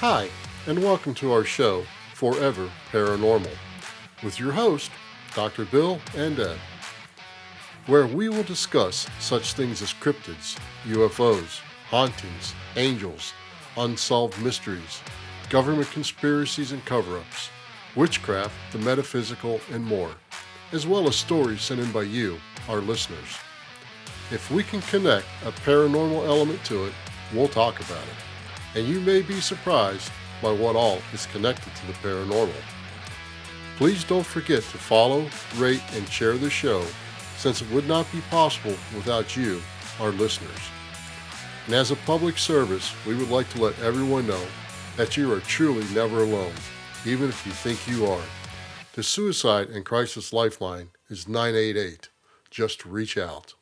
Hi, and welcome to our show, Forever Paranormal, with your host, Dr. Bill and Ed, where we will discuss such things as cryptids, UFOs, hauntings, angels, unsolved mysteries, government conspiracies and cover-ups, witchcraft, the metaphysical, and more, as well as stories sent in by you, our listeners. If we can connect a paranormal element to it, we'll talk about it. And you may be surprised by what all is connected to the paranormal. Please don't forget to follow, rate, and share the show, since it would not be possible without you, our listeners. And as a public service, we would like to let everyone know that you are truly never alone, even if you think you are. The Suicide and Crisis Lifeline is 988. Just reach out.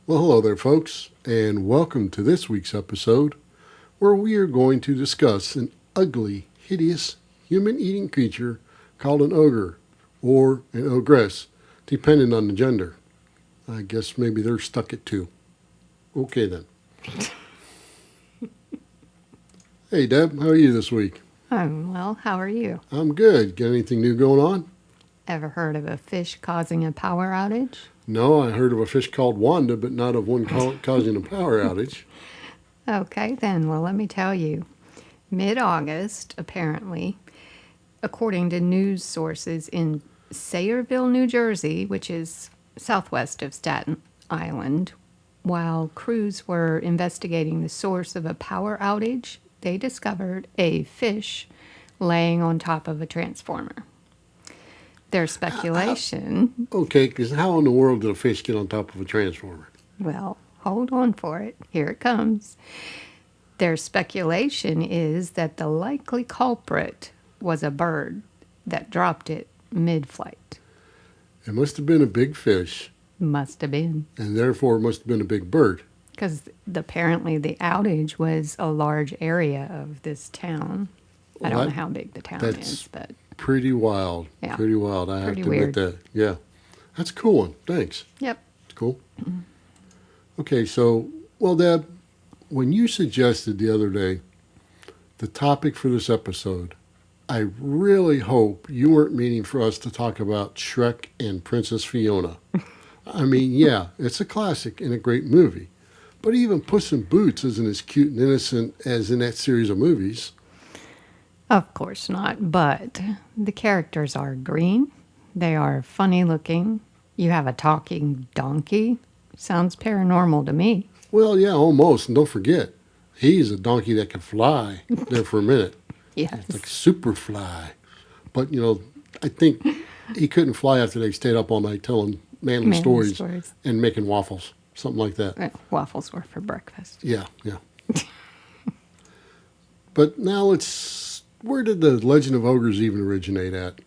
Well, hello there, folks, and welcome to this week's episode, where we are going to discuss an ugly, hideous, human-eating creature called an ogre, or an ogress, depending on the gender. I guess maybe they're stuck at 2. Okay, then. Hey, Deb, how are you this week? I'm well. How are you? I'm good. Got anything new going on? Ever heard of a fish causing a power outage? No, I heard of a fish called Wanda, but not of one causing a power outage. Okay, then. Well, let me tell you. Mid-August, apparently, according to news sources in Sayreville, New Jersey, which is southwest of Staten Island, while crews were investigating the source of a power outage, they discovered a fish laying on top of a transformer. There's speculation. Okay, because how in the world did a fish get on top of a transformer? Well, hold on for it. Here it comes. Their speculation is that the likely culprit was a bird that dropped it mid-flight. It must have been a big fish. Must have been. And therefore it must have been a big bird. Because apparently the outage was a large area of this town. I don't know how big the town is, but... Pretty wild. Yeah. Pretty wild. I have to weird. admit that. Yeah. That's a cool one. Thanks. Yep. It's cool. Mm-hmm. Okay, so, well, Deb, when you suggested the other day the topic for this episode, I really hope you weren't meaning for us to talk about Shrek and Princess Fiona. I mean, yeah, it's a classic and a great movie. But even Puss in Boots isn't as cute and innocent as in that series of movies. Of course not, but the characters are green. They are funny looking. You have a talking donkey. Sounds paranormal to me. Well, yeah, almost. And don't forget, he's a donkey that can fly there for a minute. Yes. It's like super fly. But, I think he couldn't fly after they stayed up all night telling manly stories and making waffles. Something like that. Waffles were for breakfast. Yeah. But now where did the legend of ogres even originate at?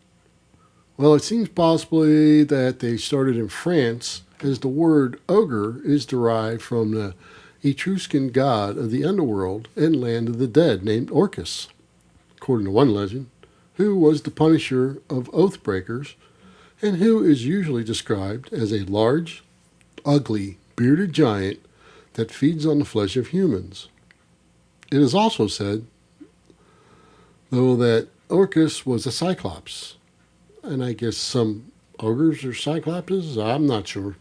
Well, it seems possibly that they started in France, as the word ogre is derived from the Etruscan god of the underworld and land of the dead named Orcus, according to one legend, who was the punisher of oath breakers and who is usually described as a large, ugly, bearded giant that feeds on the flesh of humans. It is also said, though, that Orcus was a cyclops, and I guess some ogres are cyclopses? I'm not sure.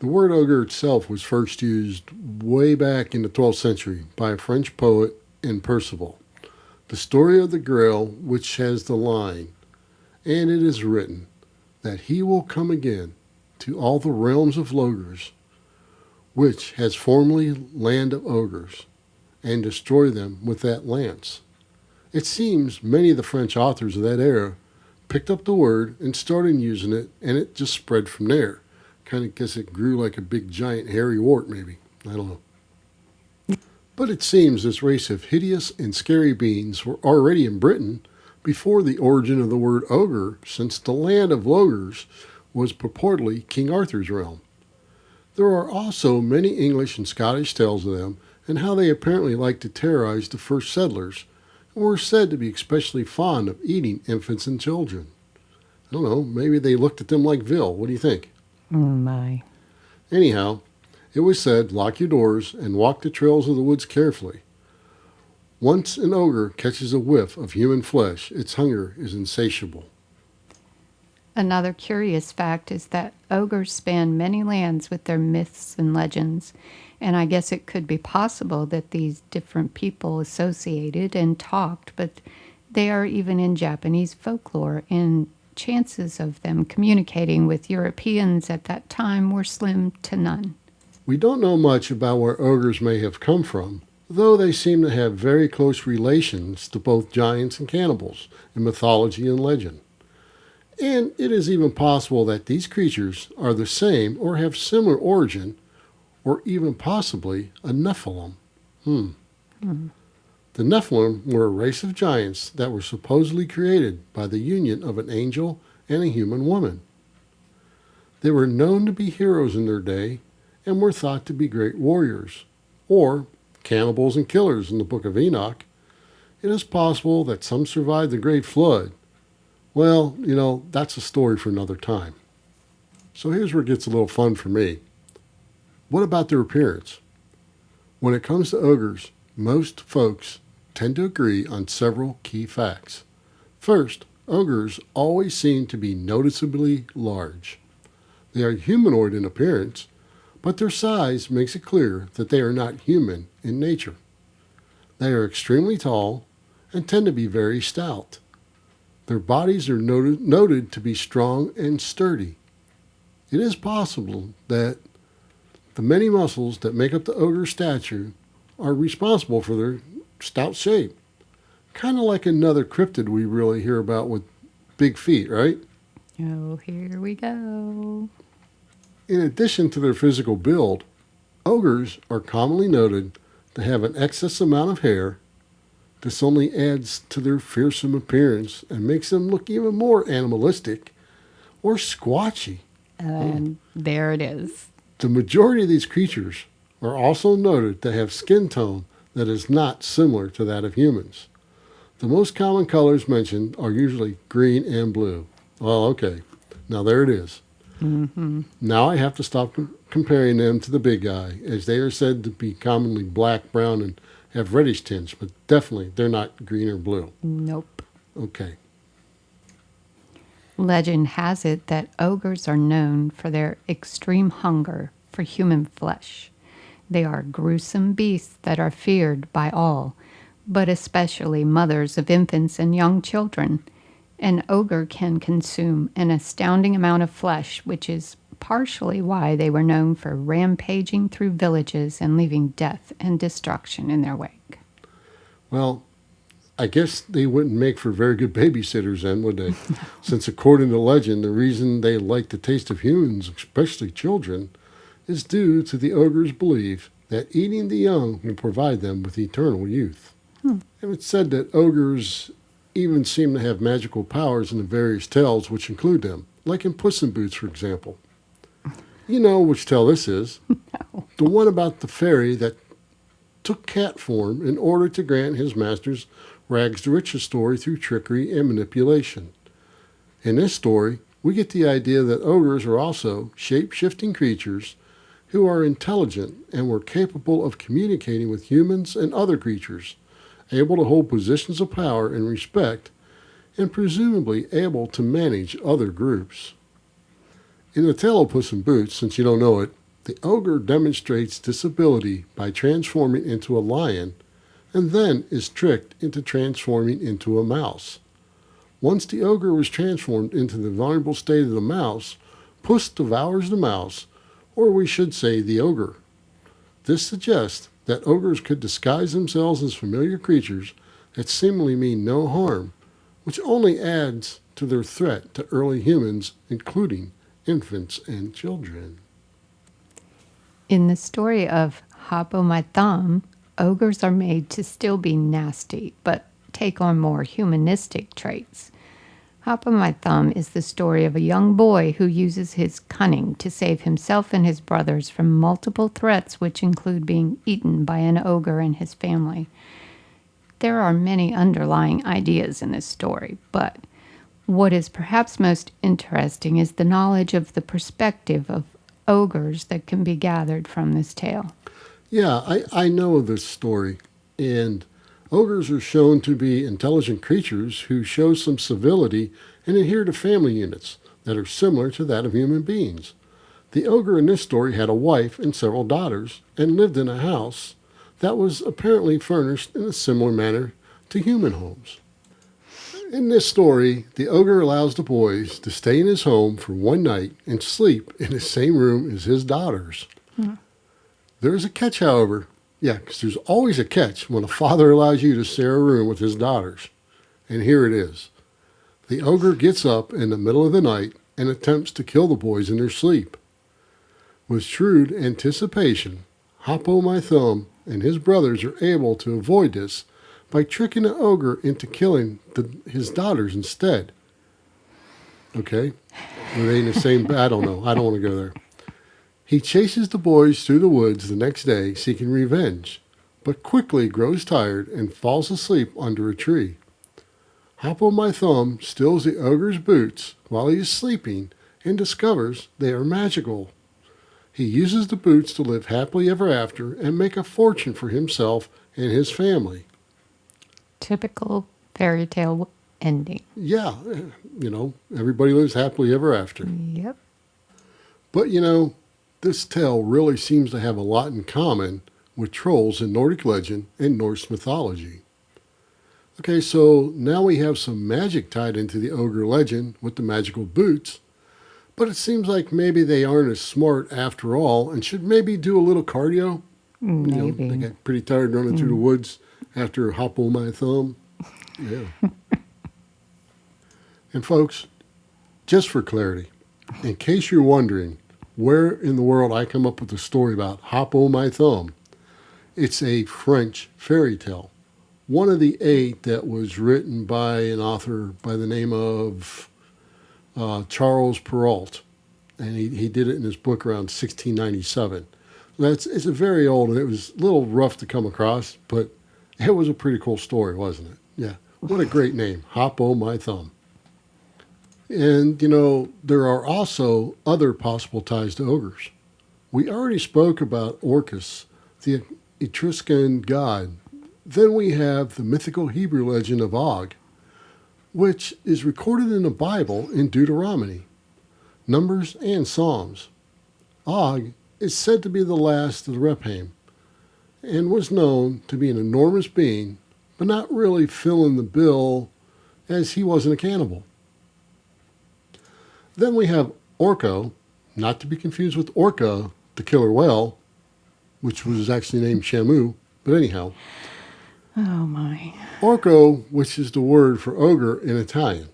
The word ogre itself was first used way back in the 12th century by a French poet in Percival. The story of the Grail, which has the line, "And it is written that he will come again to all the realms of Logres, which has formerly land of ogres, and destroy them with that lance." It seems many of the French authors of that era picked up the word and started using it, and it just spread from there. Kind of guess it grew like a big giant hairy wart, maybe. I don't know. But it seems this race of hideous and scary beings were already in Britain before the origin of the word ogre, since the land of Logres was purportedly King Arthur's realm. There are also many English and Scottish tales of them and how they apparently liked to terrorize the first settlers and were said to be especially fond of eating infants and children. I don't know, maybe they looked at them like Vil. What do you think? Oh, my. Anyhow, it was said, lock your doors and walk the trails of the woods carefully. Once an ogre catches a whiff of human flesh, its hunger is insatiable. Another curious fact is that ogres span many lands with their myths and legends, and I guess it could be possible that these different people associated and talked, but they are even in Japanese folklore, and chances of them communicating with Europeans at that time were slim to none. We don't know much about where ogres may have come from, though they seem to have very close relations to both giants and cannibals in mythology and legend. And it is even possible that these creatures are the same or have similar origin, or even possibly a Nephilim. The Nephilim were a race of giants that were supposedly created by the union of an angel and a human woman. They were known to be heroes in their day and were thought to be great warriors, or cannibals and killers in the book of Enoch. It is possible that some survived the Great Flood. Well, that's a story for another time. So here's where it gets a little fun for me. What about their appearance? When it comes to ogres, most folks tend to agree on several key facts. First, ogres always seem to be noticeably large. They are humanoid in appearance, but their size makes it clear that they are not human in nature. They are extremely tall and tend to be very stout. Their bodies are noted to be strong and sturdy. It is possible that the many muscles that make up the ogre's stature are responsible for their stout shape. Kind of like another cryptid we really hear about with big feet, right? Oh, here we go. In addition to their physical build, ogres are commonly noted to have an excess amount of hair. This only adds to their fearsome appearance and makes them look even more animalistic or squatchy. And there it is. The majority of these creatures are also noted to have skin tone that is not similar to that of humans. The most common colors mentioned are usually green and blue. Well, okay, now there it is. Now I have to stop comparing them to the big guy, as they are said to be commonly black, brown, and have reddish tinge, but definitely they're not green or blue. Nope. Okay. Legend has it that ogres are known for their extreme hunger for human flesh. They are gruesome beasts that are feared by all, but especially mothers of infants and young children. An ogre can consume an astounding amount of flesh, which is partially why they were known for rampaging through villages and leaving death and destruction in their wake. Well, I guess they wouldn't make for very good babysitters then, would they? Since according to legend, the reason they like the taste of humans, especially children, is due to the ogre's belief that eating the young will provide them with eternal youth. And it's said that ogres even seem to have magical powers in the various tales which include them, like in Puss in Boots, for example. You know which tale this is. No. The one about the fairy that took cat form in order to grant his master's rags to riches story through trickery and manipulation. In this story, we get the idea that ogres are also shape-shifting creatures who are intelligent and were capable of communicating with humans and other creatures, able to hold positions of power and respect, and presumably able to manage other groups. In the tale of Puss in Boots, since you don't know it, the ogre demonstrates this ability by transforming into a lion and then is tricked into transforming into a mouse. Once the ogre was transformed into the vulnerable state of the mouse, Puss devours the mouse, or we should say the ogre. This suggests that ogres could disguise themselves as familiar creatures that seemingly mean no harm, which only adds to their threat to early humans, including infants and children. In the story of Hop o' My Thumb, ogres are made to still be nasty, but take on more humanistic traits. Hop o' My Thumb is the story of a young boy who uses his cunning to save himself and his brothers from multiple threats, which include being eaten by an ogre and his family. There are many underlying ideas in this story, but what is perhaps most interesting is the knowledge of the perspective of ogres that can be gathered from this tale. Yeah, I know of this story, and Ogres are shown to be intelligent creatures who show some civility and adhere to family units that are similar to that of human beings. The ogre in this story had a wife and several daughters and lived in a house that was apparently furnished in a similar manner to human homes. In this story, the ogre allows the boys to stay in his home for one night and sleep in the same room as his daughters. There is a catch, however. Yeah, because there's always a catch when a father allows you to share a room with his daughters. And here it is. The ogre gets up in the middle of the night and attempts to kill the boys in their sleep. With shrewd anticipation, Hop-O My Thumb and his brothers are able to avoid this by tricking the ogre into killing his daughters instead. Okay? Were they in the same... I don't know. I don't want to go there. He chases the boys through the woods the next day seeking revenge, but quickly grows tired and falls asleep under a tree. Hop-O My Thumb steals the ogre's boots while he is sleeping and discovers they are magical. He uses the boots to live happily ever after and make a fortune for himself and his family. Typical fairy tale ending. Yeah, everybody lives happily ever after. Yep. But this tale really seems to have a lot in common with trolls in Nordic legend and Norse mythology. Okay, so now we have some magic tied into the ogre legend with the magical boots, but it seems like maybe they aren't as smart after all and should maybe do a little cardio. Maybe. They get pretty tired running through the woods after Hop-O My Thumb. Yeah. And folks, just for clarity, in case you're wondering where in the world I come up with a story about Hop-O My Thumb, it's a French fairy tale. One of the 8 that was written by an author by the name of Charles Perrault. And he did it in his book around 1697. It's a very old, and it was a little rough to come across, but it was a pretty cool story, wasn't it? Yeah. What a great name, Hop-O My Thumb. And, there are also other possible ties to ogres. We already spoke about Orcus, the Etruscan god. Then we have the mythical Hebrew legend of Og, which is recorded in the Bible in Deuteronomy, Numbers, and Psalms. Og is said to be the last of the Rephaim, and was known to be an enormous being, but not really filling the bill as he wasn't a cannibal. Then we have Orko, not to be confused with Orca, the killer whale, which was actually named Shamu, but anyhow. Oh my. Orko, which is the word for ogre in Italian.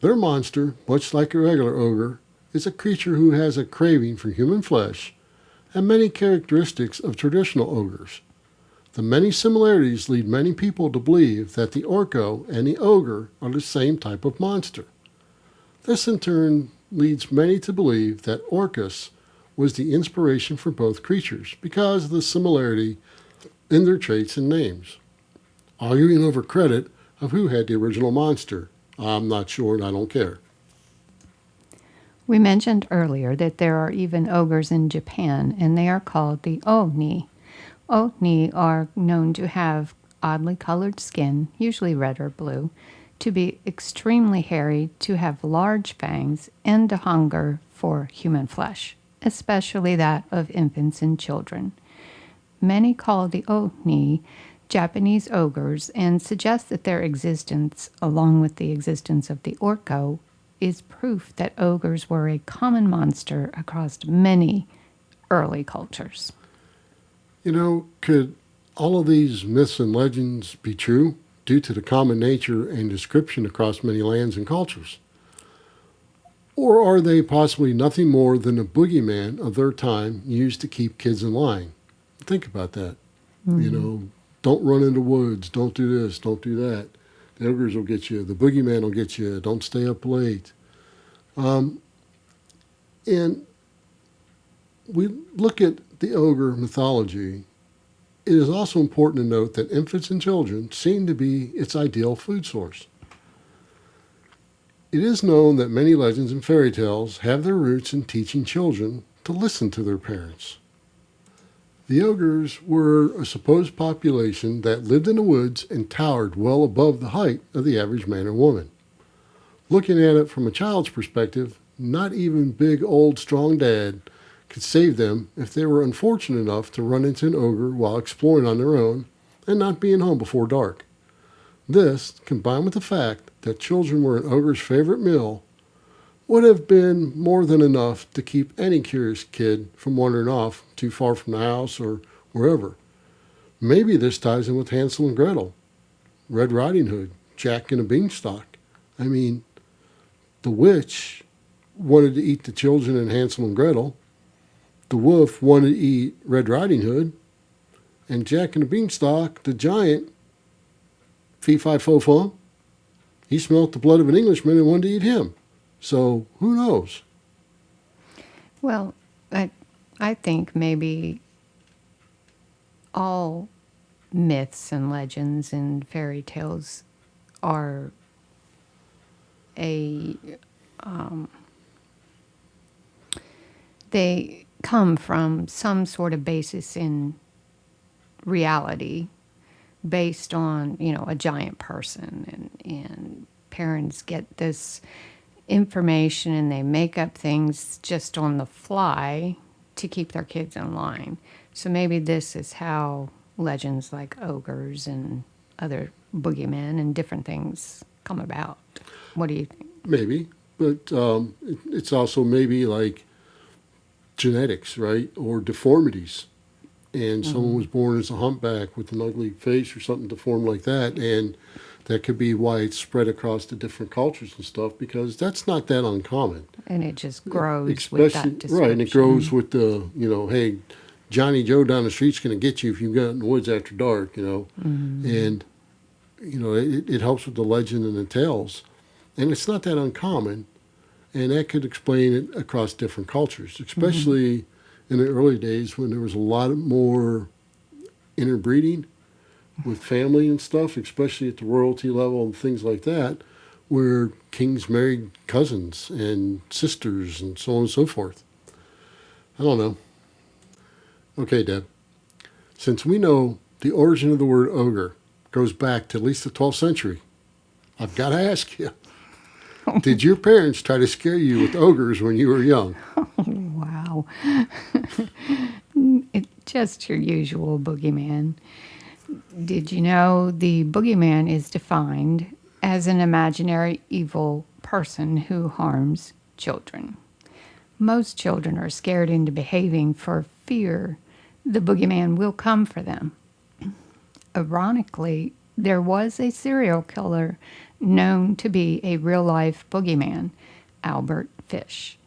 Their monster, much like a regular ogre, is a creature who has a craving for human flesh and many characteristics of traditional ogres. The many similarities lead many people to believe that the Orko and the ogre are the same type of monster. This in turn leads many to believe that Orcus was the inspiration for both creatures because of the similarity in their traits and names. Arguing over credit of who had the original monster. I'm not sure and I don't care. We mentioned earlier that there are even ogres in Japan, and they are called the Oni. Oni are known to have oddly colored skin, usually red or blue, to be extremely hairy, to have large fangs, and to hunger for human flesh, especially that of infants and children. Many call the Oni Japanese ogres and suggest that their existence, along with the existence of the Orko, is proof that ogres were a common monster across many early cultures. Could all of these myths and legends be true due to the common nature and description across many lands and cultures? Or are they possibly nothing more than a boogeyman of their time used to keep kids in line? Think about that. Don't run into woods, don't do this, don't do that. The ogres will get you, the boogeyman will get you, don't stay up late. And we look at the ogre mythology. It is also important to note that infants and children seem to be its ideal food source. It is known that many legends and fairy tales have their roots in teaching children to listen to their parents. The ogres were a supposed population that lived in the woods and towered well above the height of the average man or woman. Looking at it from a child's perspective, not even big old strong dad could save them if they were unfortunate enough to run into an ogre while exploring on their own and not being home before dark. This, combined with the fact that children were an ogre's favorite meal, would have been more than enough to keep any curious kid from wandering off too far from the house or wherever. Maybe this ties in with Hansel and Gretel, Red Riding Hood, Jack and the Beanstalk. I mean, the witch wanted to eat the children in Hansel and Gretel. The wolf wanted to eat Red Riding Hood. And Jack and the Beanstalk, the giant, fee-fi-fo-fum, he smelt the blood of an Englishman and wanted to eat him. So, who knows? Well, I think maybe all myths and legends and fairy tales are they come from some sort of basis in reality based on, a giant person, and parents get this information and they make up things just on the fly to keep their kids in line. So maybe this is how legends like ogres and other boogeymen and different things come about. What do you think? Maybe, but it's also maybe like genetics, right? Or deformities. And someone was born as a humpback with an ugly face or something deformed like that, and that could be why it's spread across the different cultures and stuff, because that's not that uncommon. And it just grows with that description. Right, and it grows with the, hey, Johnny Joe down the street's going to get you if you go in the woods after dark, And, it helps with the legend and the tales. And it's not that uncommon, and that could explain it across different cultures, especially in the early days when there was a lot more interbreeding with family and stuff, especially at the royalty level and things like that, where kings married cousins and sisters and so on and so forth. I don't know. Okay, Deb. Since we know the origin of the word ogre goes back to at least the 12th century, I've got to ask you, did your parents try to scare you with ogres when you were young? Wow. It's just your usual boogeyman. Did you know the boogeyman is defined as an imaginary evil person who harms children? Most children are scared into behaving for fear the boogeyman will come for them. Ironically, there was a serial killer known to be a real-life boogeyman, Albert Fish.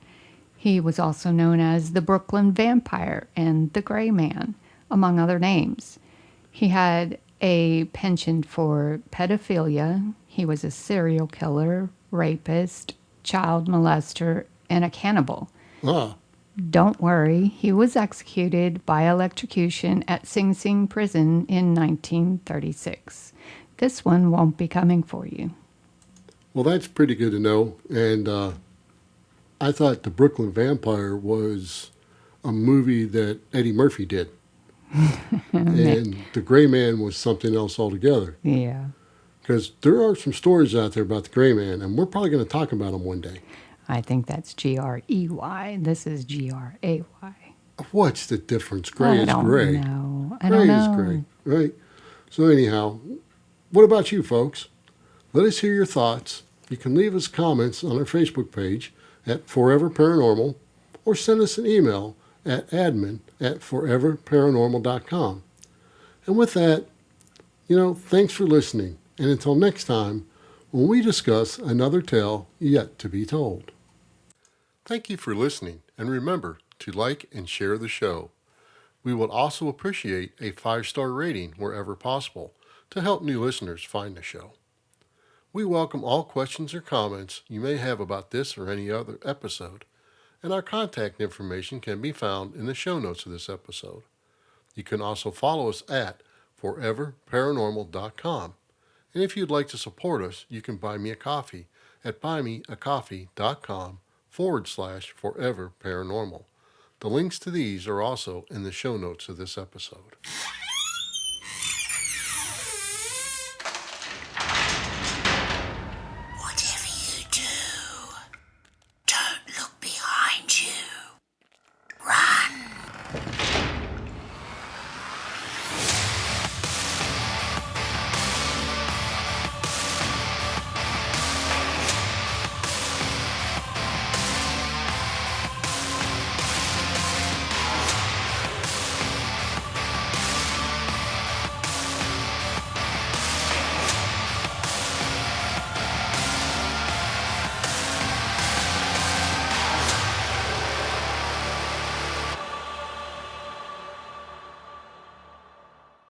He was also known as the Brooklyn Vampire and the Gray Man, among other names. He had a penchant for pedophilia. He was a serial killer, rapist, child molester, and a cannibal. Ah. Don't worry, he was executed by electrocution at Sing Sing Prison in 1936. This one won't be coming for you. Well, that's pretty good to know. And I thought The Brooklyn Vampire was a movie that Eddie Murphy did. And The Gray Man was something else altogether. Yeah. Because there are some stories out there about the Gray Man, and we're probably going to talk about them one day. I think that's Grey. This is Gray. What's the difference? Gray is gray. I don't know. Gray is gray, right? So anyhow, what about you folks? Let us hear your thoughts. You can leave us comments on our Facebook page at Forever Paranormal, or send us an email at admin@foreverparanormal.com. And with that, thanks for listening. And until next time, when we discuss another tale yet to be told. Thank you for listening, and remember to like and share the show. We would also appreciate a 5-star rating wherever possible to help new listeners find the show. We welcome all questions or comments you may have about this or any other episode, and our contact information can be found in the show notes of this episode. You can also follow us at foreverparanormal.com. And if you'd like to support us, you can buy me a coffee at buymeacoffee.com/foreverparanormal. The links to these are also in the show notes of this episode.